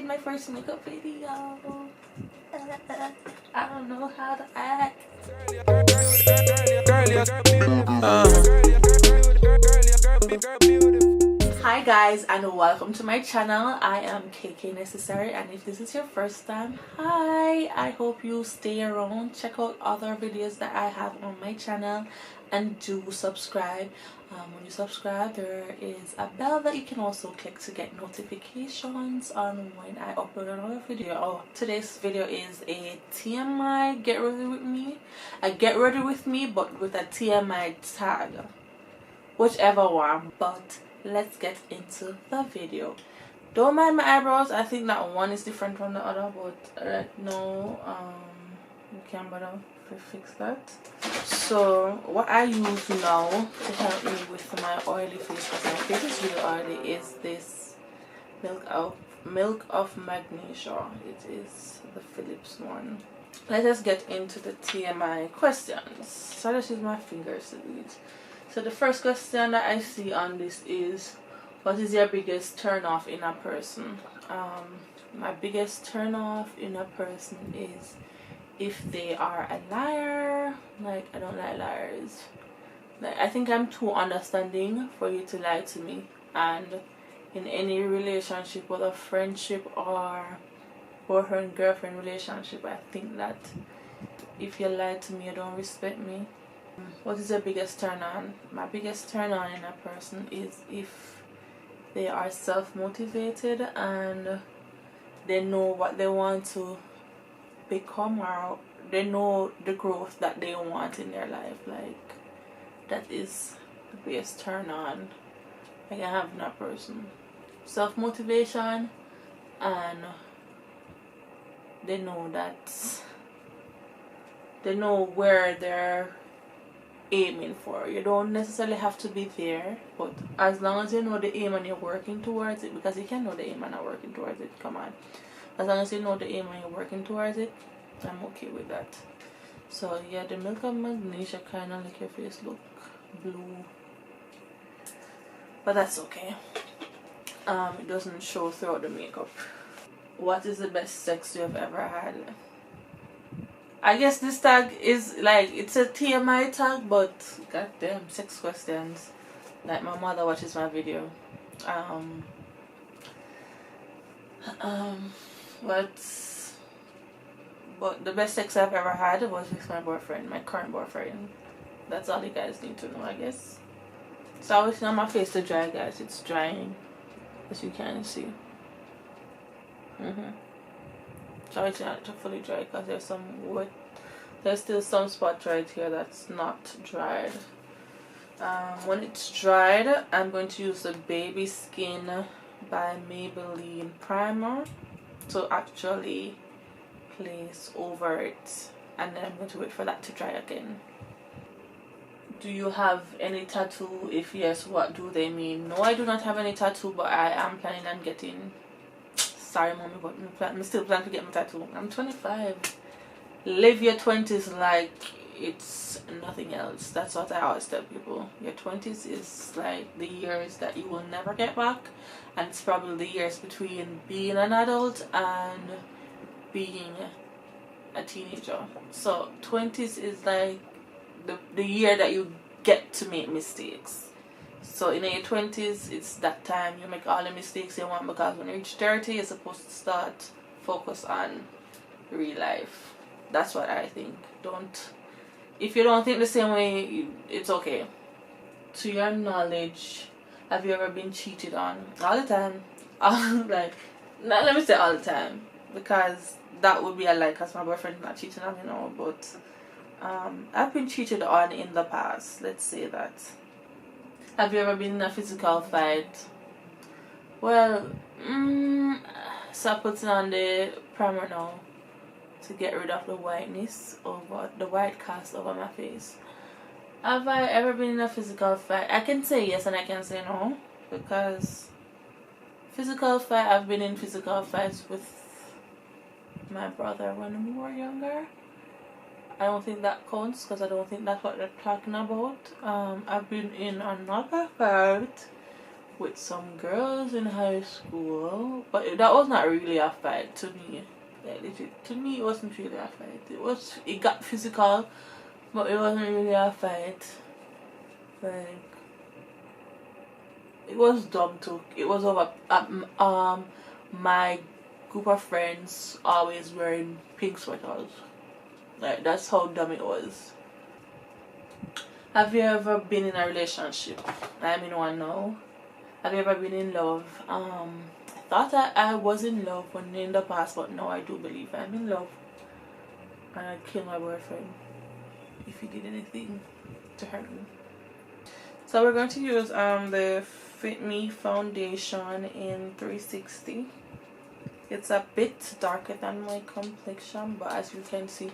my first makeup video. I don't know how to act. Hi guys, and welcome to my channel. I am KK Necessary, and if this is your first time, hi. I hope you stay around, check out other videos that I have on my channel, and do subscribe. When you subscribe, there is a bell that you can also click to get notifications on when I upload another video. Today's video is a TMI get ready with me, a get ready with me but with a TMI tag, whichever one. But let's get into the video. Don't mind my eyebrows, I think that one is different from the other, but no, you can't bother to fix that. So what I use now to help me with my oily face, because my face is really oily, is this milk of magnesia. It is the Philips one. Let us get into the TMI questions. So let's use my fingers to read. So the first question that I see on this is, what is your biggest turn off in a person? My biggest turn off in a person is if they are a liar. Like, I don't like liars. Like, I think I'm too understanding for you to lie to me. And in any relationship, whether friendship or boyfriend girlfriend relationship, I think that if you lie to me, you don't respect me. What is your biggest turn on? My biggest turn on in a person is if they are self-motivated and they know what they want to become, or they know the growth that they want in their life. Like, that is the biggest turn on I can have in a person. Self-motivation, and they know that they know where they're aiming for. You don't necessarily have to be there, but as long as you know the aim and you're working towards it, because you can know the aim and not working towards it, come on. As long as you know the aim and you're working towards it, I'm okay with that. So yeah, the milk of magnesia kind of make your face look blue, but that's okay. It doesn't show throughout the makeup. What is the best sex you have ever had? I guess this tag is like, it's a TMI tag, but goddamn, sex questions. Like, my mother watches my video. But the best sex I've ever had was with my boyfriend, my current boyfriend. That's all you guys need to know, I guess. So I was on my face to dry, guys. It's drying, as you can see. So it's not to fully dry because there's some wet. There's still some spot right here that's not dried. When it's dried, I'm going to use the Baby Skin by Maybelline primer to actually place over it, and then I'm going to wait for that to dry again. Do you have any tattoo? If yes, what do they mean? No, I do not have any tattoo, but I am planning on getting. Sorry mommy, but I'm still planning to get my tattoo. I'm 25. Live your 20s like it's nothing else. That's what I always tell people. Your 20s is like the years that you will never get back, and it's probably the years between being an adult and being a teenager. So 20s is like the year that you get to make mistakes. So in your 20s, it's that time you make all the mistakes you want, because when you reach 30, you're supposed to start focus on real life. That's what I think. If you don't think the same way, it's okay. To your knowledge, have you ever been cheated on? All the time. Like, let me say all the time, because that would be a lie, because my boyfriend's not cheating on me now, but I've been cheated on in the past, let's say that. Have you ever been in a physical fight? Well, so I'm putting on the primer now to get rid of the whiteness over the white cast over my face. Have I ever been in a physical fight? I can say yes and I can say no, because I've been in physical fights with my brother when we were younger. I don't think that counts, because I don't think that's what they're talking about. I've been in another fight with some girls in high school, but that was not really a fight to me. To me, it wasn't really a fight. It got physical, but it wasn't really a fight. Like, it was dumb too. It was over my group of friends always wearing pink sweaters. Like, that's how dumb it was. Have you ever been in a relationship? I'm in one now. Have you ever been in love? I thought that I was in love when in the past, but now I do believe I'm in love. And I'd kill my boyfriend if he did anything to hurt me. So we're going to use the Fit Me foundation in 360. It's a bit darker than my complexion, but as you can see,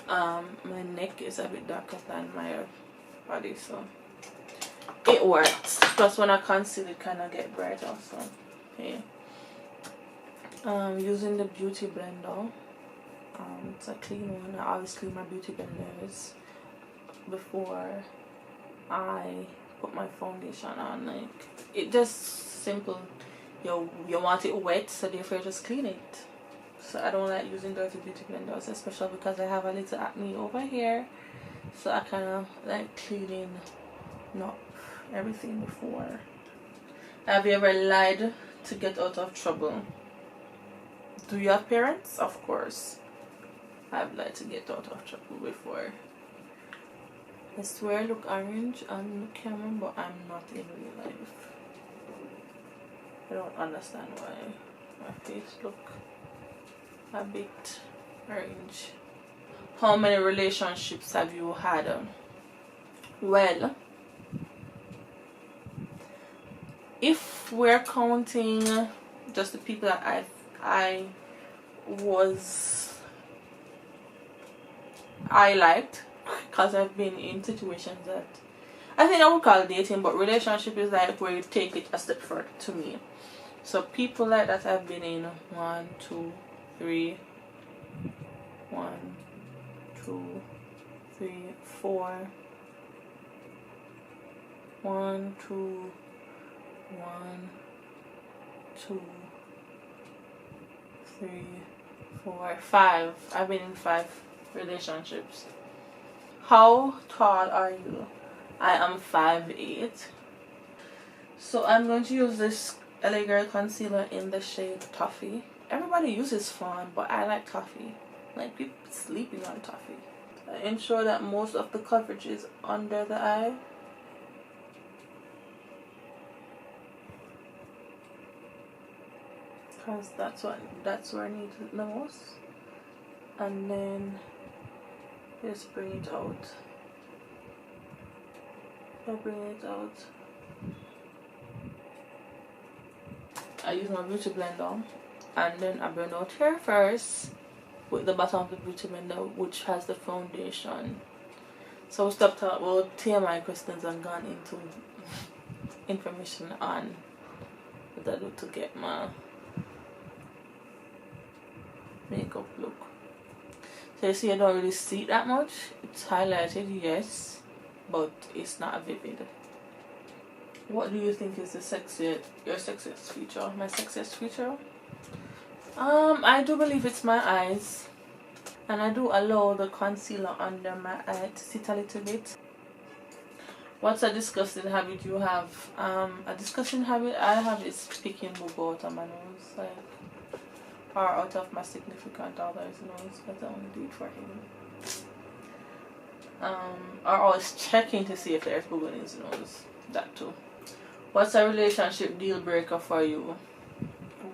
my neck is a bit darker than my body, so it works. Plus when I conceal it kind of get brighter, so yeah. Using the beauty blender. It's a clean one. I always clean my beauty blenders before I put my foundation on. Like, it just simple. You want it wet, so therefore just clean it. So I don't like using dirty beauty blenders, especially because I have a little acne over here. So I kind of like cleaning up everything before. Have you ever lied to get out of trouble? Do you have parents? Of course. I've lied to get out of trouble before. I swear I look orange on the camera, but I'm not in real life. I don't understand why my face look a bit orange. How many relationships have you had? Well, if we're counting just the people that I liked, because I've been in situations that I think I would call dating, but relationship is like where you take it a step further to me. So people like that I've been in 1, 2, 3, 1, 2, 3, 4, 1, 2, 1, 2, 3, 4, 5. I've been in 5 relationships. How tall are you? I am 5'8". So I'm going to use this LA Girl concealer in the shade Toffee. Everybody uses Fawn, but I like Toffee. Like, people sleeping on Toffee. I ensure that most of the coverage is under the eye. Because that's where I need it the most. And then just bring it out. I use my beauty blender, and then I blend out here first with the bottom of the beauty blender, which has the foundation. So we stopped talking about TMI questions and gone into information on what I do to get my makeup look. So you see, I don't really see it that much. It's highlighted, yes, but it's not vivid. What do you think is your sexiest feature? My sexiest feature? I do believe it's my eyes, and I do allow the concealer under my eye to sit a little bit. What's a disgusting habit you have? A disgusting habit I have is picking booger out of my nose, like, or out of my significant other's nose, because I only do it for him. Or always checking to see if there's booger in his nose. That too. What's a relationship deal breaker for you?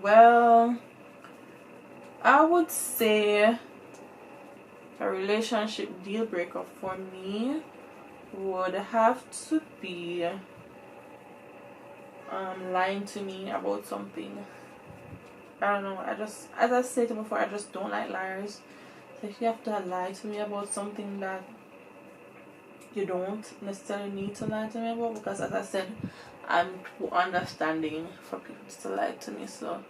Well, I would say a relationship deal breaker for me would have to be lying to me about something. I don't know, as I said before, I just don't like liars. So if you have to lie to me about something that you don't necessarily need to lie to me about, because as I said, I'm too understanding for people to lie to me. So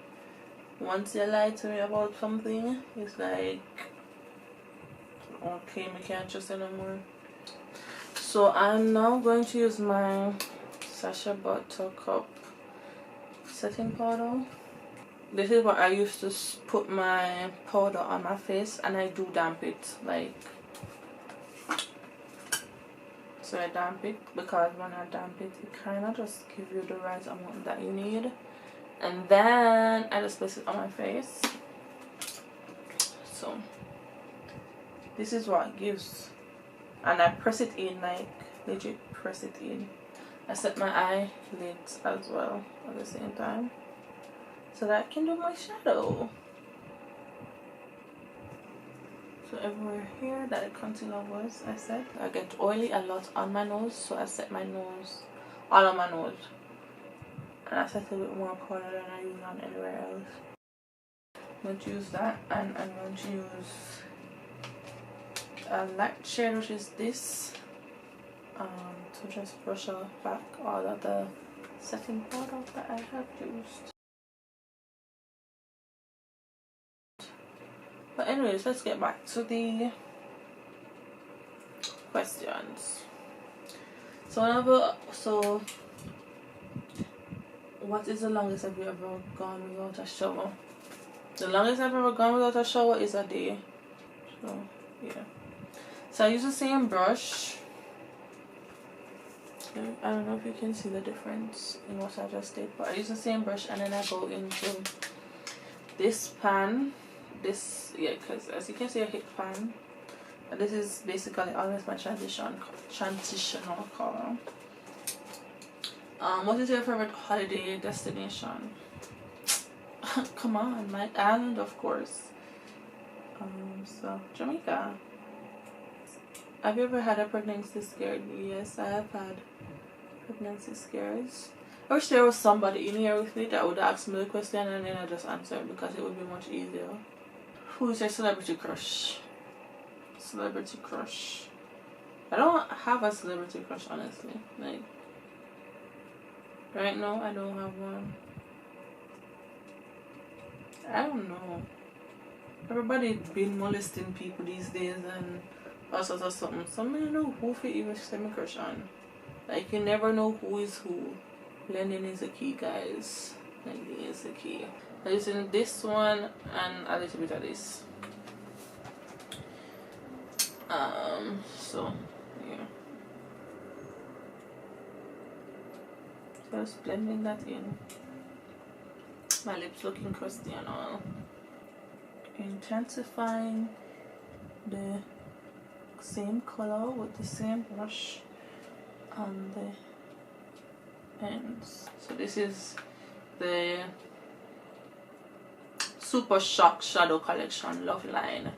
once you lie to me about something, it's like, okay, I can't trust you no more. So I'm now going to use my Sacha Buttercup setting powder. This is what I used to put my powder on my face, and I do damp it, like, so I damp it, because when I damp it, it kind of just gives you the right amount that you need. And then I just place it on my face. So this is what it gives, and I press it in, like legit press it in. I set my eyelids as well at the same time so that I can do my shadow. So everywhere here that the concealer was, I set. I get oily a lot on my nose, so I set my nose, all on my nose, and I set a bit more powder than I use on anywhere else. I'm going to use that, and I'm going to use a light shade, which is this, to just brush back all of the setting powder that I have used. But anyways, let's get back to the questions. So what is the longest have you ever gone without a shower? The longest I've ever gone without a shower is a day. So yeah. So I use the same brush. I don't know if you can see the difference in what I just did, but I use the same brush, and then I go into this pan. This, yeah, because as you can see, I hit pan, and this is basically always my transitional color. What is your favorite holiday destination? Come on, my island, of course. So Jamaica. Have you ever had a pregnancy scare? Yes, I have had pregnancy scares. I wish there was somebody in here with me that would ask me the question and then I just answer it, because it would be much easier. Who is your celebrity crush? Celebrity crush. I don't have a celebrity crush, honestly. Like, right now, I don't have one. I don't know. Everybody been molesting people these days and all sorts of something. Some don't know who to even send me crush on. Like, you never know who is who. Blending is the key, guys. Blending is the key. I'm using this one and a little bit of this. So yeah. Just blending that in. My lips looking crusty and all. Intensifying the same color with the same brush on the ends. So this is the Super Shock Shadow Collection Love Line.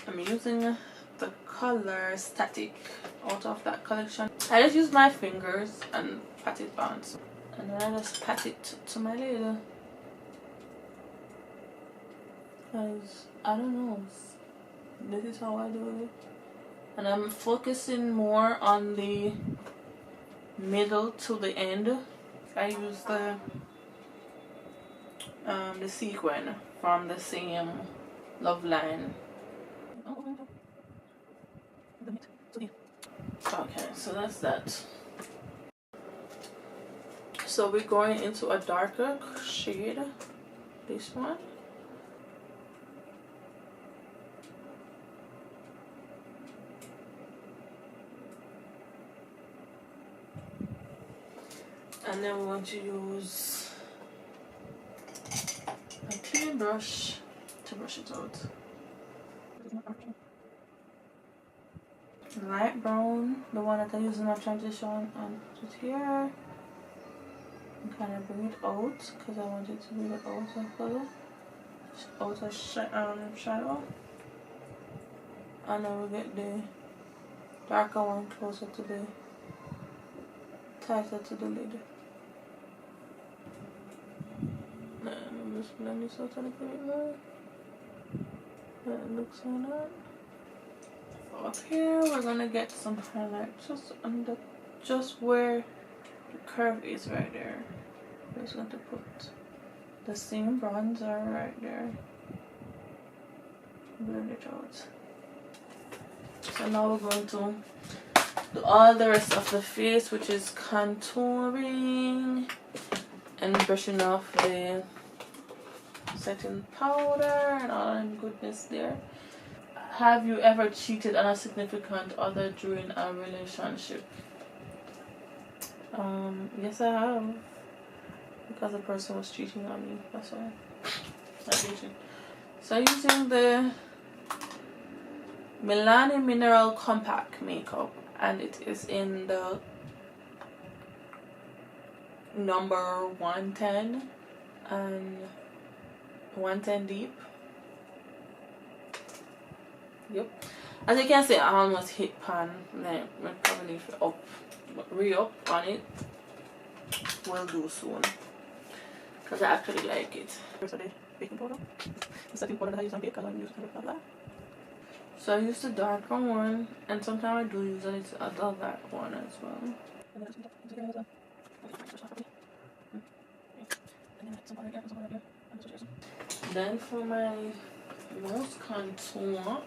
I'm using the color Static out of that collection. I just use my fingers and pat it on, and then I just pat it to my lid, because I don't know, this is how I do it. And I'm focusing more on the middle to the end. I use the sequin from the same Love Line. Okay, so that's that. So we're going into a darker shade, this one. And then we want to use a clean brush to brush it out. Light brown, the one that I use in my transition, and put it here. And kind of bring it out, because I want it to be the outer color, outer shadow. And then we get the darker one closer to the, tighter to the lid. And just blend this out a little bit more. That looks like that. Up here we're gonna get some highlight just under, just where the curve is right there. We're just going to put the same bronzer right there. Blend it out. So now we're going to do all the rest of the face, which is contouring and brushing off the setting powder and all that goodness there. Have you ever cheated on a significant other during a relationship? Yes, I have. Because the person was cheating on me. That's why. I'm cheating. So I'm using the Milani Mineral Compact Makeup, and it is in the number 110 and 110 deep. Yep. As you can see, I almost hit pan. Then we'll probably re-up on it. We'll do soon. Because I actually like it. Here's the baking powder. The setting powder that I use on bake, because I'm using it like that. So I use the darker one, and sometimes I do use a little of that one as well. Then for my nose contour,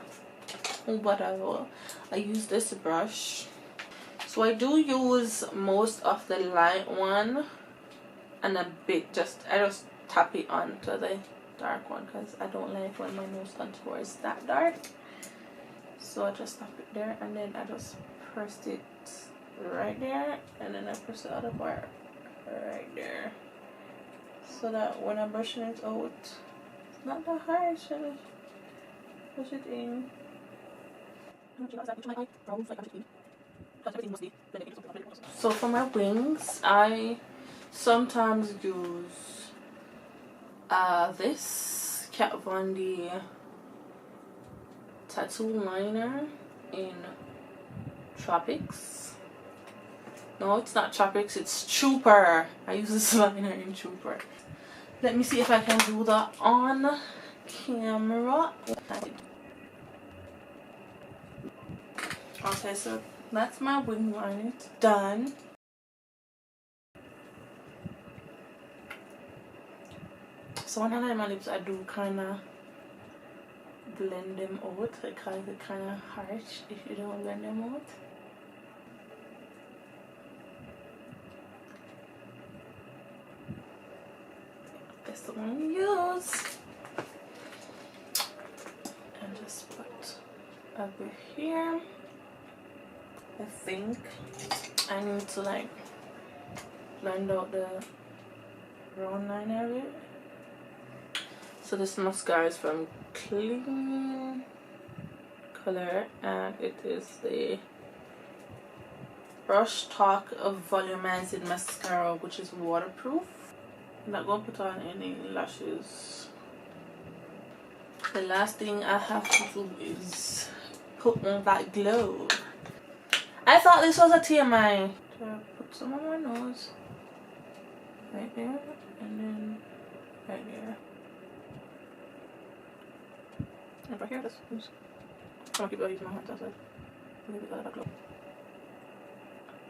whatever, I use this brush. So I do use most of the light one, and a bit I just tap it onto the dark one because I don't like when my nose contour is that dark. So I just tap it there, and then I just press it right there, and then I press the other part right there, so that when I'm brushing it out, it's not that hard. Should I push it in? So for my wings, I sometimes use this Kat Von D tattoo liner in Tropics. No, it's not Tropics, it's Trooper. I use this liner in Trooper. Let me see if I can do that on camera. Okay, so that's my wing line. It's done. So when I line my lips, I do kind of blend them out because it's kind of harsh if you don't blend them out. That's the one you use. And just put over here. I think I need to like blend out the round line area. So this mascara is from Clean Color, and it is the Brush Talk Volumizing Mascara, which is waterproof. I'm not going to put on any lashes. The last thing I have to do is put on that glow. I thought this was a TMI. So I put some on my nose, right there, and then right there. And right here, I'm gonna keep using my hands outside.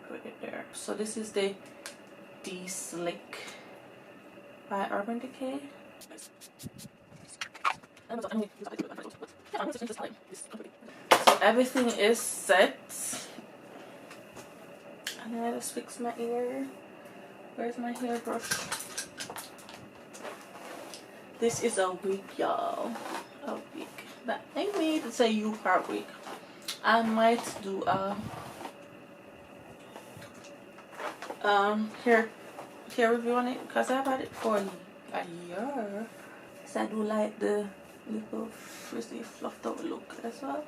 Put it there. So this is the D-Slick by Urban Decay. So everything is set. And then I just fix my ear. Where's my hairbrush? This is a wig, y'all. A wig that I made. It's a U-part wig. I might do a hair review on it because I've had it for a year. So I do like the little frizzy fluffed out look as well.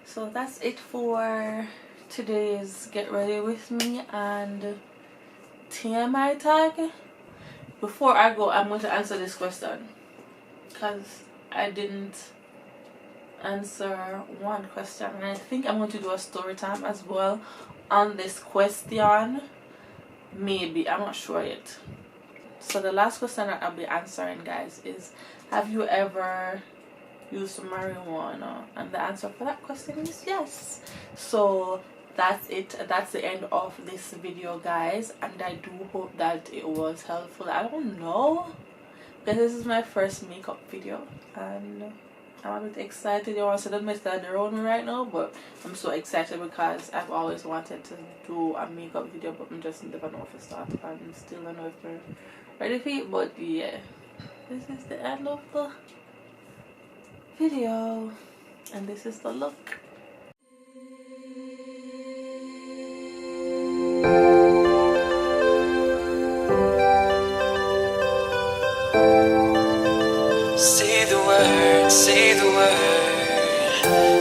So that's it for today's Get Ready With Me and TMI tag. Before I go, I'm going to answer this question because I didn't answer one question, and I think I'm going to do a story time as well on this question. Maybe, I'm not sure yet. So the last question that I'll be answering, guys, is have you ever used marijuana? And the answer for that question is yes. So that's it. That's the end of this video, guys, and I do hope that it was helpful. I don't know because this is my first makeup video, and I'm a bit excited. You want to see the mess that around me right now, but I'm so excited because I've always wanted to do a makeup video, but I just never know if I start. I'm still don't know if I'm ready for it, but yeah, this is the end of the video, and this is the look. Say the word, say the word.